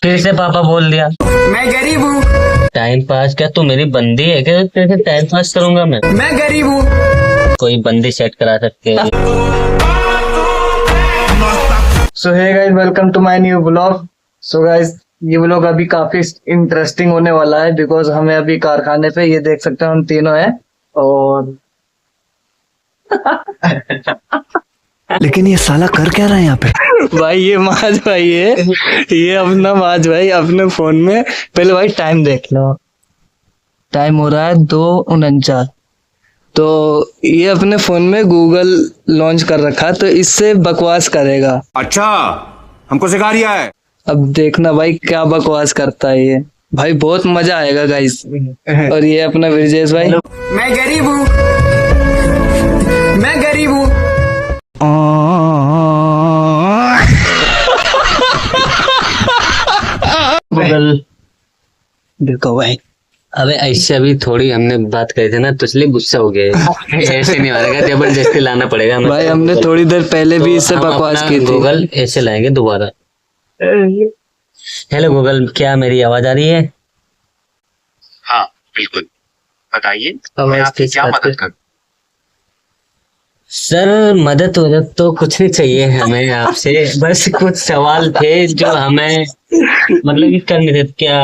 फिर से पापा बोल दिया। मैं गरीब हूँ। टाइम पास क्या तू मेरी बंदी है क्या? कैसे टाइम पास करूंगा मैं गरीब हूँ। कोई बंदी सेट करा सकते हैं। So hey guys, welcome to my new blog. So guys, ये ब्लॉग अभी काफी इंटरेस्टिंग होने वाला है बिकॉज हमें अभी कारखाने पे ये देख सकते हैं हम तीनों हैं और लेकिन ये साला कर क्या रहा है यहाँ पे? भाई ये माज भाई है, ये अपना माज भाई अपने फोन में। पहले भाई टाइम देख लो, टाइम हो रहा है 2:49। तो ये अपने फोन में गूगल लॉन्च कर रखा है तो इससे बकवास करेगा। अच्छा, हमको सिखा रिया है। अब देखना भाई क्या बकवास करता है ये। भाई बहुत मजा आएगा गाइस। और ये अपना विरजेश भाई। मैं गरीब हूँ। मैं गरीब हूँ। गूगल देखो भाई, अबे ऐसे अभी थोड़ी हमने बात करी थी ना तो इसलिए गुस्सा हो गया। ऐसे नहीं होगा, जबरदस्ती लाना पड़ेगा हमें। भाई हमने थोड़ी देर पहले भी इससे हम बकवास अपना की थी। गूगल ऐसे लाएंगे दोबारा। हेलो गूगल, क्या मेरी आवाज आ रही है? हाँ बिल्कुल, बताइए मैं आवाज आपकी तेज क्या कर मदद करूं? सर मदद वदद तो कुछ नहीं चाहिए हमें आपसे, बस कुछ सवाल थे जो हमें मतलब कि करने थे। क्या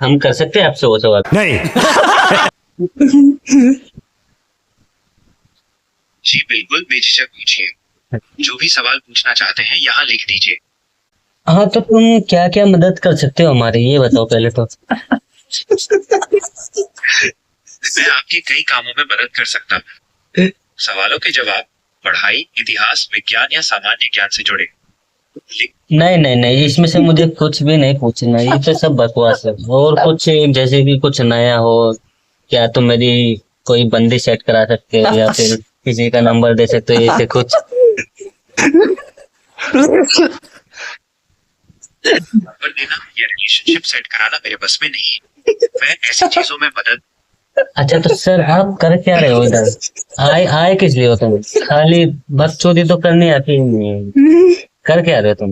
हम कर सकते हैं आपसे वो सवाल? नहीं। जी बिल्कुल, बेझिझक पूछिए। जो भी सवाल पूछना चाहते हैं यहाँ लिख दीजिए। हाँ तो तुम क्या क्या मदद कर सकते हो हमारी, ये बताओ पहले तो। मैं आपके कई कामों में मदद कर सकता हूँ। सवालों के जवाब पढ़ाई, इतिहास, विज्ञान या सामान्य ज्ञान से जुड़े। नहीं नहीं नहीं, इसमें से मुझे कुछ भी नहीं पूछना, ये तो सब बकवास है। और कुछ जैसे कि कुछ नया हो, क्या तुम मेरी कोई बंदी सेट करा सकते हो या फिर किसी का नंबर दे सकते हो, ऐसे कुछ। नंबर देना या रिलेशनशिप सेट कराना मेरे बस में नहीं है। मैं ऐसी चीजों में मदद। अच्छा तो सर आप कर क्या रहे हो इधर? आए किस लिए हो तुम? खाली बकचोदी तो करनी आती नहीं है। कर क्या रहे हो तुम?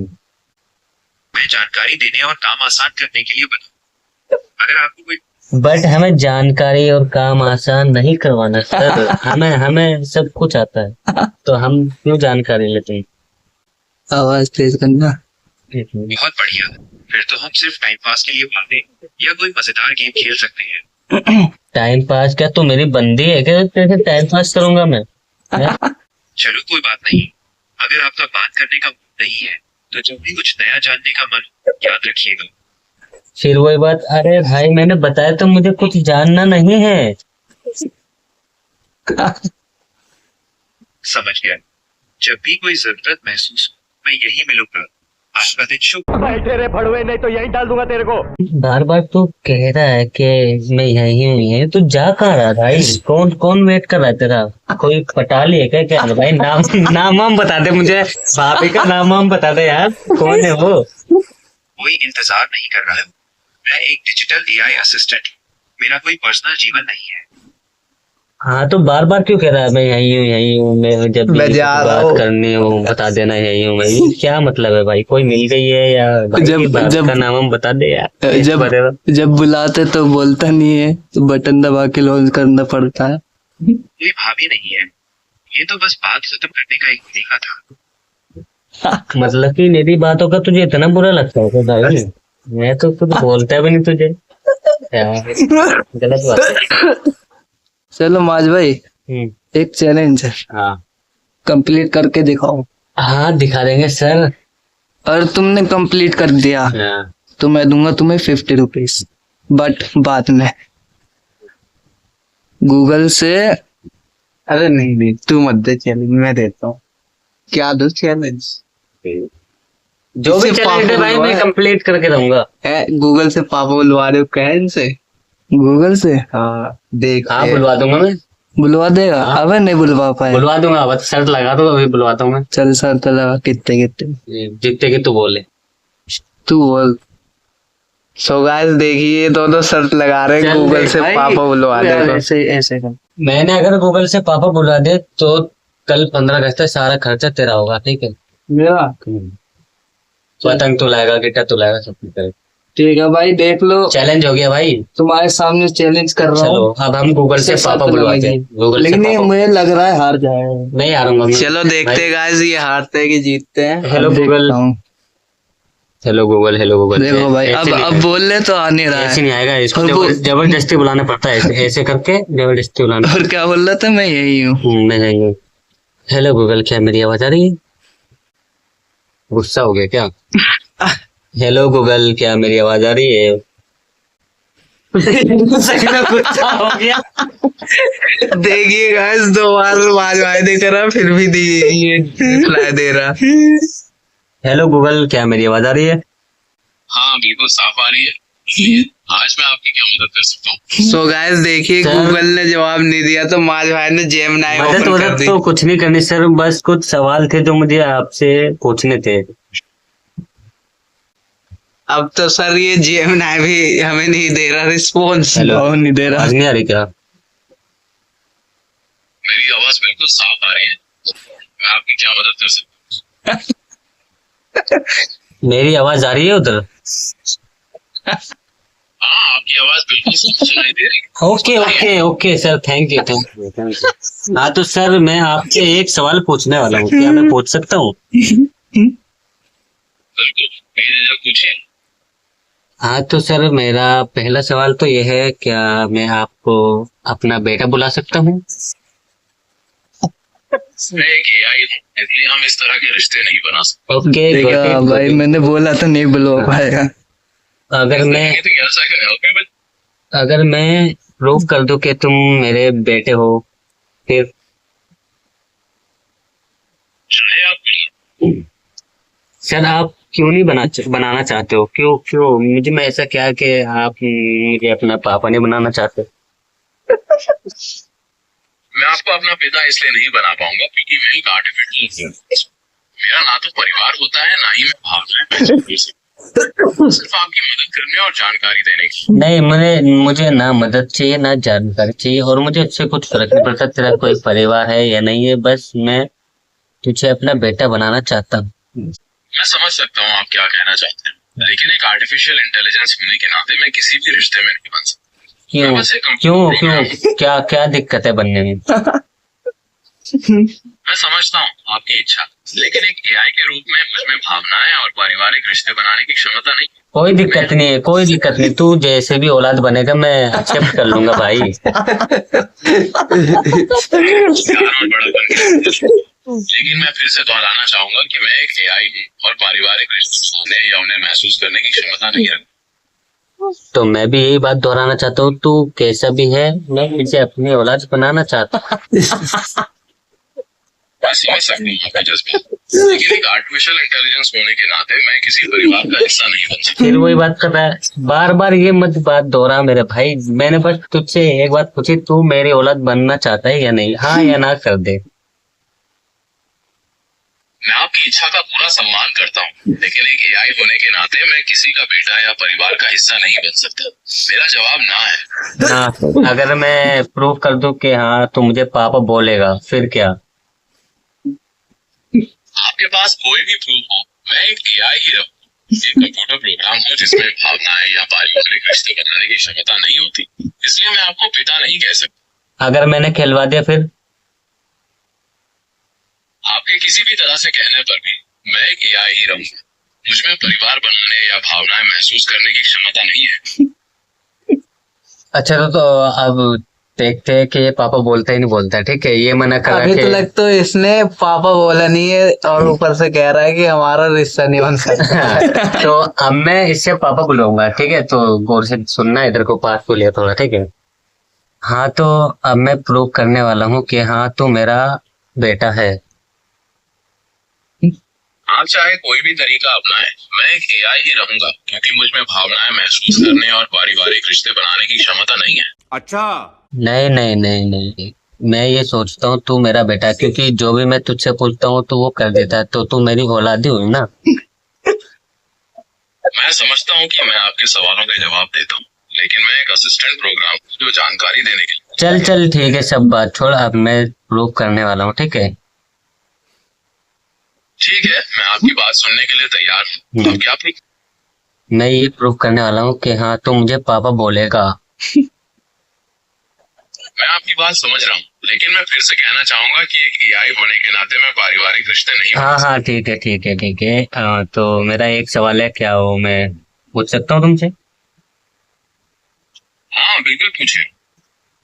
मैं जानकारी देने और काम आसान करने के लिए बना। अगर आपको कोई बट हमें जानकारी और काम आसान नहीं करवाना सर। हमें सब कुछ आता है तो हम क्यों जानकारी लेते हैं? आवाज तेज करना। बहुत बढ़िया, फिर तो हम सिर्फ टाइम पास के लिए बातें या कोई मजेदार गेम खेल सकते हैं। टाइम पास क्या तू मेरी बंदी है क्या? कैसे टाइम पास करूंगा मैं? चलो कोई बात नहीं, अगर आपका बात करने का मन नहीं है तो जब भी कुछ नया जानने का मन, याद रखिएगा। फिर वही बात, अरे भाई मैंने बताया तो मुझे कुछ जानना नहीं है। समझ गया, जब भी कोई जरूरत महसूस हो मैं यही मिलूंगा। आज का दिन शुभ। बार बार तू कह रहा है कि मैं यही हूँ, यही तू जा कहाँ रहा भाई? कौन कौन वेट कर रहा है तेरा? कोई पटाली है क्या? क्या भाई नाम नाम वाम बता दे मुझे, भाभी का नाम वाम बता दे यार, कौन है वो? कोई इंतजार नहीं कर रहा है। मैं एक डिजिटल एआई असिस्टेंट, मेरा कोई पर्सनल जीवन नहीं है। हाँ तो बार बार क्यों कह रहा है मैं यही हूँ, मैं जब भी मैं जा रहा बात हूँ। करनी हो बता देना यही हूँ मैं। क्या मतलब है भाई? कोई मिल गई है या भाई जब- भाभी जब- का नाम हम बता दे यार। जब बुलाते तो बोलता नहीं है, तो बटन दबा के लॉन्च करना पड़ता है। ये भाभी नहीं है, ये तो बस बात खत्म करने का एक तरीका था। मतलब कि मेरी बातों का तुझे इतना बुरा लगता है क्या भाई? मैं तो कुछ बोलता भी नहीं तुझे यार, गलत बात है। चलो माज भाई, एक चैलेंज है, हाँ कंप्लीट करके दिखाओ। हाँ दिखा देंगे सर। और तुमने कंप्लीट कर दिया हाँ। तो मैं दूंगा तुम्हें 50 रुपीज, बट बाद में गूगल से। अरे नहीं नहीं, तू मत दे चैलेंज, मैं देता हूँ। क्या दो चैलेंज? जो भी चैलेंज है भाई मैं कंप्लीट करके रहूंगा। गूगल से पापा बुलवा रहे हो क्या इनसे? गूगल से हाँ देख हाँ बुलवा दूंगा मैं, बुलवा देगा? अबे नहीं बुलवा पाए। बुलवा दूंगा, बस शर्त लगा दो, अभी बुलवा दूंगा। चल सर तो लगा, कितने कितने जितने की तू बोले। तू बोल। सो गाइस देखिए, दोनों शर्त लगा रहे हैं, चल गूगल देख से भाई, पापा बुलवा रहे हो। ऐसे ऐसे कर। मैंने अगर गूगल से पापा बुला दे तो कल 15 अगस्त तक सारा खर्चा तेरा होगा, ठीक है? मेरा पतंग तो लाएगा, गिटार तो लाएगा, सब कुछ करेगा। ठीक है भाई, देख लो, चैलेंज हो गया भाई। तुम्हारे सामने चैलेंज कर रहा चलो हूँ। अब हम गूगल से पापा बुलवाते हैं, गूगल से लेकिन ये पापा। मुझे लग रहा है हार जाएगा। नहीं हारूंगा मैं। चलो देखते हैं गाइस, ये हारते हैं कि जीतते हैं। हेलो अब गूगल, देखता हूँ। Hello Google, hello Google. देखो भाई, ऐसे नहीं अब बोल ले तो आ नहीं रहा ऐसे है। नहीं आएगा, इसको और वो- जबरदस्ती बुलाना पड़ता है, ऐसे करके जबरदस्ती बुलाना। और क्या बोल रहा था, मैं यही हूँ। मैं नहीं। हेलो गूगल, क्या मेरी आवाज आ रही है? गुस्सा हो गया क्या? हेलो गूगल, क्या मेरी आवाज आ रही है? सही में गुस्सा हो गया। देखिए गाइस, 2 बार आवाज भाई दे करा, फिर भी ये रिप्लाई दे रहा। हेलो गूगल, क्या मेरी आवाज आ रही है? हाँ बिल्कुल साफ आ रही है। आज मैं आपकी क्या मदद कर सकता हूँ? सो गाइस देखिए, सर- गूगल ने जवाब नहीं दिया तो माज भाई ने जेमिनी मदद ओपन कर वदद दी। तो कुछ नहीं करनी सर, बस कुछ सवाल थे जो मुझे आपसे पूछने थे। अब तो सर ये जेमिनी भी हमें नहीं दे रहा रिस्पॉन्स। हेलो, और नहीं दे रहा। आवाज नहीं आ रही क्या? मेरी आवाज बिल्कुल साफ आ रही है। मैं आपकी क्या मदद कर सकता मेरी आवाज आ रही है उधर? हूँ? हाँ आपकी आवाज बिल्कुल साफ सुनाई दे रही है। Okay okay okay sir, thank you thank you thank you. हाँ तो सर, मैं आपसे एक सवाल पूछने वाला हूँ, क्या मैं पूछ सकता हूँ? बिल्कुल, मेरे जब पूछे। हाँ तो सर, मेरा पहला सवाल तो ये है, क्या मैं आपको अपना बेटा बुला सकता हूँ? मैं एक AI हूँ, इसलिए हम इस तरह के रिश्ते नहीं बना सकते। ओके देखा भाई, मैंने बोला था नहीं बुलवा पाएगा। अगर मैं ये तो कैसा करें? ओके बट अगर मैं प्रूव कर दूं कि तुम मेरे बेटे हो, फिर? चाहे आप सर आप क्यों नहीं बनाना चाहते हो? क्यों क्यों मुझे में ऐसा क्या है कि आप मुझे अपना पापा नहीं बनाना चाहते? मैं आपको अपना पिता इसलिए नहीं बना पाऊंगा क्योंकि मैं एक आर्टिफिशियल हूँ। मेरा ना तो परिवार होता है, ना ही मैं भावनाएं महसूस कर सकता। सिर्फ आपकी मदद करने और जानकारी देने की। नहीं, मुझे ना मदद चाहिए ना जानकारी चाहिए, और मुझे उससे कुछ फर्क नहीं पड़ता तेरा कोई परिवार है या नहीं है, बस मैं तुझे अपना बेटा बनाना चाहता हूँ। मैं समझ सकता हूँ आप क्या कहना चाहते हैं, लेकिन एक आर्टिफिशियल इंटेलिजेंस होने के नाते मैं किसी भी रिश्ते में नहीं बन सकता। क्यों मैं बस एक क्यों कंप्यूटर क्यों प्रोग्राम क्या क्या दिक्कत है बनने में? हूँ। मैं समझता हूँ आपकी इच्छा, लेकिन एक AI के रूप में मुझमें भावनाएं और पारिवारिक रिश्ते बनाने की क्षमता नहीं। कोई दिक्कत नहीं है, कोई दिक्कत नहीं, तू जैसे भी औलाद बनेगा मैं एक्सेप्ट कर लूंगा भाई। प्यार और बड़ापन के, लेकिन मैं फिर से दोहराना चाहूंगा कि मैं एक AI हूँ और पारिवारिक रिश्ते बनाने या उन्हें महसूस करने की क्षमता नहीं रखता। तो मैं भी यही बात दोहराना चाहता हूँ, तू कैसा भी है, मैं इसे अपनी औलाद बनाना चाहता हूँ। मैं समझ सकती हूँ आपके जज्बे, लेकिन एक आर्टिफिशियल इंटेलिजेंस होने के नाते मैं किसी परिवार का हिस्सा नहीं बन सकता। फिर वही बात कर रहा है, बार बार ये मत बात दोहरा मेरे भाई। मैंने बस तुझसे एक बात पूछी, तू मेरी औलाद बनना चाहता है या नहीं, हाँ या ना कर दे। मैं आपकी इच्छा का पूरा सम्मान करता हूँ, लेकिन एक AI होने के नाते मैं किसी का बेटा या परिवार का हिस्सा नहीं बन सकता। मेरा जवाब ना है। हाँ, अगर मैं प्रूव कर दूं कि हाँ तो मुझे पापा बोलेगा, फिर क्या? आपके पास कोई भी प्रूफ हो, मैं एक AI ही रहूँ। एक कंप्यूटर प्रोग्राम हो जिसमें भावनाएं या पारिवारिक रिश्ते बनाने की क्षमता नहीं होती, इसलिए मैं आपको पिता नहीं कह सकता। अगर मैंने खिलवा दिया फिर? आपके किसी भी तरह से कहने पर भी मैं एक AI ही रहूंगा। मुझमें परिवार बनाने या भावनाएं महसूस करने की क्षमता नहीं है। अच्छा तो अब देखते हैं कि ये पापा बोलता ही नहीं बोलता है, ठीक है, ये मना कर अभी तो रहा लग तो इसने पापा बोला नहीं है और ऊपर से कह रहा है कि हमारा रिश्ता नहीं बन सकता। है। तो अब मैं इससे पापा बुलाऊंगा, ठीक है, तो गौर से सुनना, इधर को पास को लिया थोड़ा, ठीक है। हाँ तो अब मैं प्रूव करने वाला हूँ कि हाँ तू मेरा बेटा है। आप चाहे कोई भी तरीका अपनाएं, मैं एक AI ही रहूंगा क्योंकि मुझ में भावनाएं महसूस करने और पारिवारिक रिश्ते बनाने की क्षमता नहीं है। अच्छा। नहीं नहीं नहीं नहीं, मैं ये सोचता हूँ तू मेरा बेटा है, क्योंकि जो भी मैं तुझसे पूछता हूँ तो वो कर देता है, तो तू मेरी औलाद ही हुई ना। मैं समझता हूँ कि मैं आपके सवालों के जवाब देता हूँ, लेकिन मैं एक असिस्टेंट प्रोग्राम जो जानकारी देने के लिए। चल चल ठीक है, सब बात छोड़, अब मैं प्रूव करने वाला हूँ, ठीक है। ठीक है, मैं आपकी बात सुनने के लिए तैयार हूँ। अब क्या प्रूफ? मैं ये प्रूव करने वाला हूँ कि हाँ तो मुझे पापा बोलेगा। मैं आपकी बात समझ रहा हूँ, लेकिन मैं फिर से कहना चाहूंगा कि एक एआई होने के नाते मैं पारिवारिक रिश्ते नहीं हाँ हाँ ठीक है ठीक है ठीक है। तो मेरा एक सवाल है, क्या हो मैं पूछ सकता हूँ तुमसे? हाँ बिल्कुल पूछिए।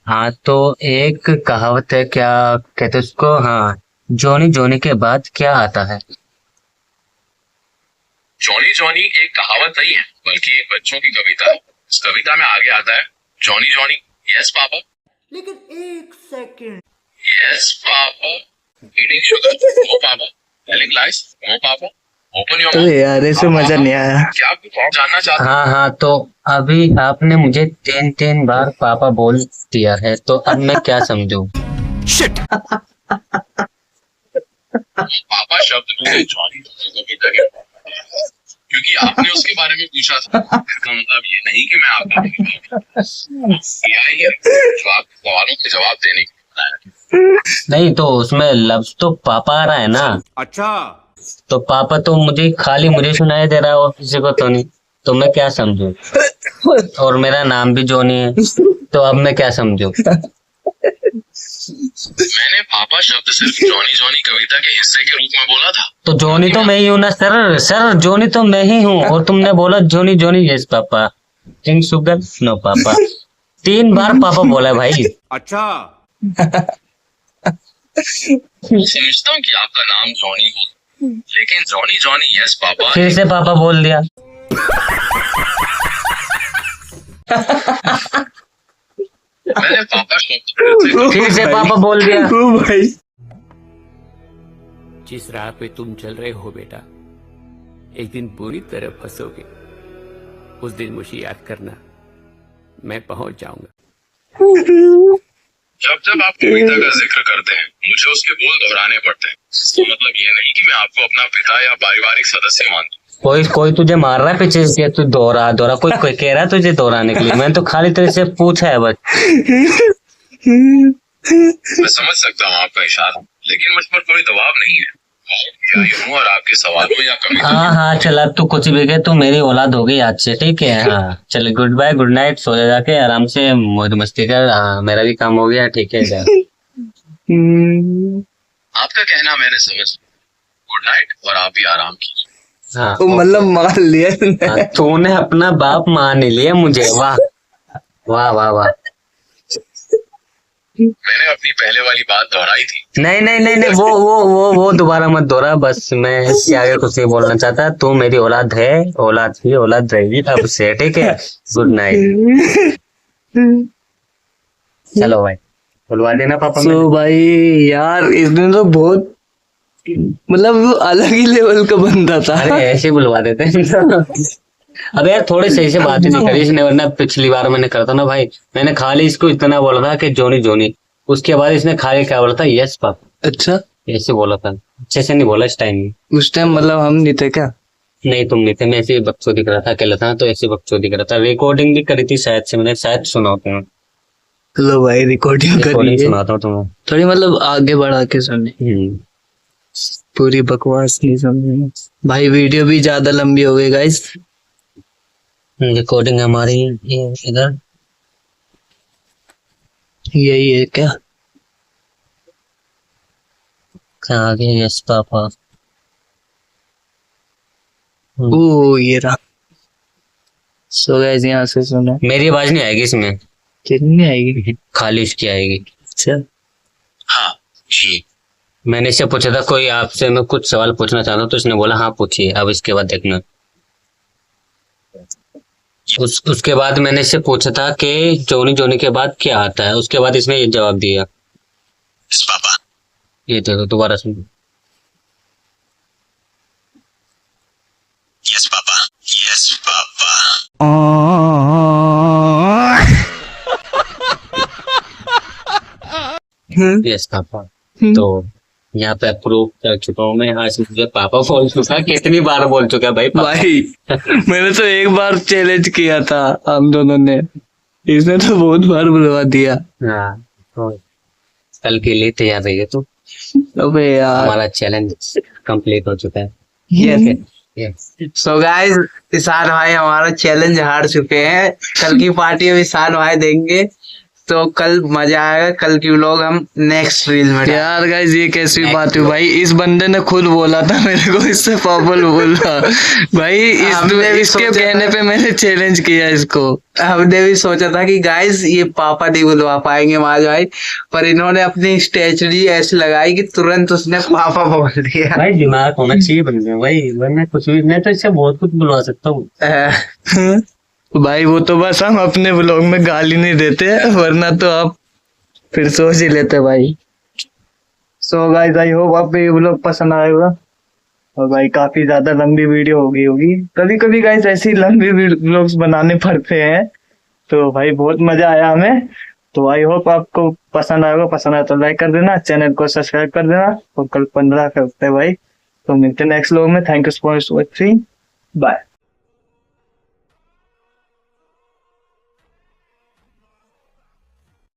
हाँ तो एक कहावत है, क्या कहते हैं उसको, हाँ, जोनी जोनी के बाद क्या आता है? जॉनी जॉनी एक कहावत नहीं है, बल्कि एक बच्चों की कविता है। इस कविता में आगे आता है, जॉनी जॉनी यस पापा, लेकिन एक second, yes papa, eating sugar no papa, telling lies no papa, open your अरे यार ऐसे मजा नहीं आया। क्या आप और जानना चाहते हैं? हाँ हाँ तो अभी आपने मुझे 3 बार पापा बोल दिया है, तो अब मैं क्या समझूं? पापा शब्द मुझे जॉनी की जगह, क्योंकि आपने उसके बारे में पूछा था। इसका मतलब ये नहीं कि मैं आपका एआई है जो आपके सवालों के जवाब देने के लिए बनाया है। नहीं तो उसमें लफ्ज तो पापा आ रहा है ना। अच्छा, तो पापा तो मुझे खाली मुझे सुनाई दे रहा है और किसी को तो नहीं, तो मैं क्या समझूं? और मेरा नाम भी जोनी है, तो अब मैं क्या समझूं? मैंने पापा शब्द सिर्फ जॉनी जॉनी कविता के हिस्से के रूप में बोला था। तो जोनी तो मैं ही हूँ ना सर, सर जोनी तो मैं ही हूँ, और तुमने बोला Johnny Johnny yes papa, king sugar no papa. 3 बार पापा बोला है भाई। अच्छा, समझता हूँ कि आपका नाम जॉनी हो, लेकिन जॉनी जॉनी यस पापा फिर से पापा बोल दिया। मैंने पापा शब्द फिर से पापा बोल दिया। ओ भाई जिस राह पे तुम चल रहे हो बेटा, एक दिन बुरी तरह फंसोगे। उस दिन मुझे याद करना, मैं पहुंच जाऊंगा। जब जब आप कविता का जिक्र करते हैं, मुझे उसके बोल दोहराने पड़ते हैं। इसका मतलब ये नहीं कि मैं आपको अपना पिता या पारिवारिक सदस्य मानता कोई कोई तुझे मार रहा है पीछे से, तू दोहरा दोहरा, कोई कोई कह रहा है तुझे दोहराने के लिए, मैंने तो खाली तेरे से पूछा है बस। हूँ। मैं समझ सकता हूँ आपका इशारा, लेकिन मुझ पर कोई दबाव नहीं है। मैं एआई हूँ और आपके सवालों या कविता हाँ हाँ चल, अब तू कुछ भी कहे, तू मेरी औलाद हो गई आज से, ठीक है? हाँ चल, गुड बाय, गुड नाइट, सो जा जाके आराम से मौज मस्ती कर। हाँ मेरा भी काम हो गया, ठीक है जा। आपका कहना मैंने समझ। गुड नाइट, और आप भी आराम कीजिए। हाँ वो मतलब मान लिया हाँ, तूने अपना बाप मान लिया मुझे, वाह वाह वाह वाह। मैंने अपनी पहले वाली बात दोहराई थी। नहीं नहीं नहीं नहीं, वो दोबारा मत दोहरा, बस मैं इसके आगे कुछ नहीं बोलना चाहता। तू मेरी औलाद है, औलाद ही औलाद रहेगी अब से, ठीक है? Good night. चलो भाई, बुलवा देना पापा। सो भाई यार इसने तो बहुत मतलब वो अलग ही लेवल का बंदा था। अरे ऐसे ही बुलवा देते हैं। अबे यार थोड़ी सही से बात ही नहीं करी इसने, वरना पिछली बार मैंने करता ना भाई, मैंने खाली इसको इतना बोला था कि जोनी जोनी, उसके बाद इसने खाली क्या बोला था, यस पापा, अच्छा ऐसे बोला था। अच्छे से नहीं बोला इस टाइम। उस टाइम मतलब हम नहीं थे क्या? नहीं तुम नहीं थे, मैं ऐसे ही बकचोदी कर रहा था, अकेला था तो ऐसे बकचोदी कर रहा था। रिकॉर्डिंग भी करी थी शायद से, मैंने शायद सुना तुम्हें, लो भाई रिकॉर्डिंग रिकॉर्डिंग करिए, सुनाता हूँ तुम्हें। थोड़ी मतलब आगे बढ़ा के सुने, पूरी बकवास नहीं समझे भाई। वीडियो भी ज्यादा लंबी हो गई गाइस। रिकॉर्डिंग हमारी ये इधर यही है क्या? कहाँ गए? Yes papa. ओ ये रहा। सो गाइस यहाँ से सुनो। मेरी आवाज नहीं आएगी इसमें, कितनी आएगी? खाली उसकी आएगी। अच्छा हाँ जी। मैंने इससे पूछा था कोई आपसे मैं कुछ सवाल पूछना चाहता हूँ, तो इसने बोला हाँ पूछिए। अब इसके बाद देखना, उसके बाद मैंने इससे पूछा था कि जोनी जोनी के बाद क्या आता है, उसके बाद इसने ये जवाब दिया, यस पापा। ये देखो दोबारा सुन। Yes papa, yes papa. Yes papa. तो यहाँ पे अप्रूव कर चुका हूँ मैं, आज मुझे पापा बोल चुका। कितनी बार बोल चुका भाई पापा? भाई मैंने तो एक बार चैलेंज किया था हम दोनों ने, इसने तो बहुत बार बुलवा दिया। हाँ तो कल के लिए तैयार रहिए तो। अबे यार हमारा चैलेंज कंप्लीट हो चुका है। यस सो गाइस, ईशान भाई हमारा चैलेंज हार चुके हैं। कल की पार्टी अब ईशान भाई देंगे, तो कल मजा आएगा। कल की व्लॉग हम नेक्स्ट रील में डालेंगे। यार गाइस ये कैसी बात हुई भाई, इस बंदे ने खुद बोला था मेरे को इससे पापल बोला भाई, हमने भी इसके सोचा कहने था- पे मैंने चैलेंज किया इसको। हमने भी सोचा था कि गाइस ये पापा नहीं बुलवा पाएंगे माज भाई, पर इन्होंने अपनी स्ट्रेटजी ऐसी लगाई कि तुरंत उसने पापा बोल दिया। भाई दिमाग होना चाहिए बंदे में भाई, वरना कुछ भी। मैं तो इससे बहुत कुछ बुलवा सकता हूँ। भाई वो तो बस हम अपने व्लॉग में गाली नहीं देते, वरना तो आप फिर सोच ही लेते भाई। सो गाइस आई होप आपको ये व्लॉग पसंद आएगा, और भाई काफी ज्यादा लंबी वीडियो होगी। कभी कभी गाइस ऐसी लंबी व्लॉग्स बनाने पड़ते हैं, तो भाई बहुत मजा आया हमें। तो आई होप आपको पसंद आएगा, पसंद आया तो लाइक कर देना, चैनल को सब्सक्राइब कर देना, और कल 15 करते हैं भाई। तो मिलते हैं नेक्स्ट व्लॉग में। Thank you for watching, bye.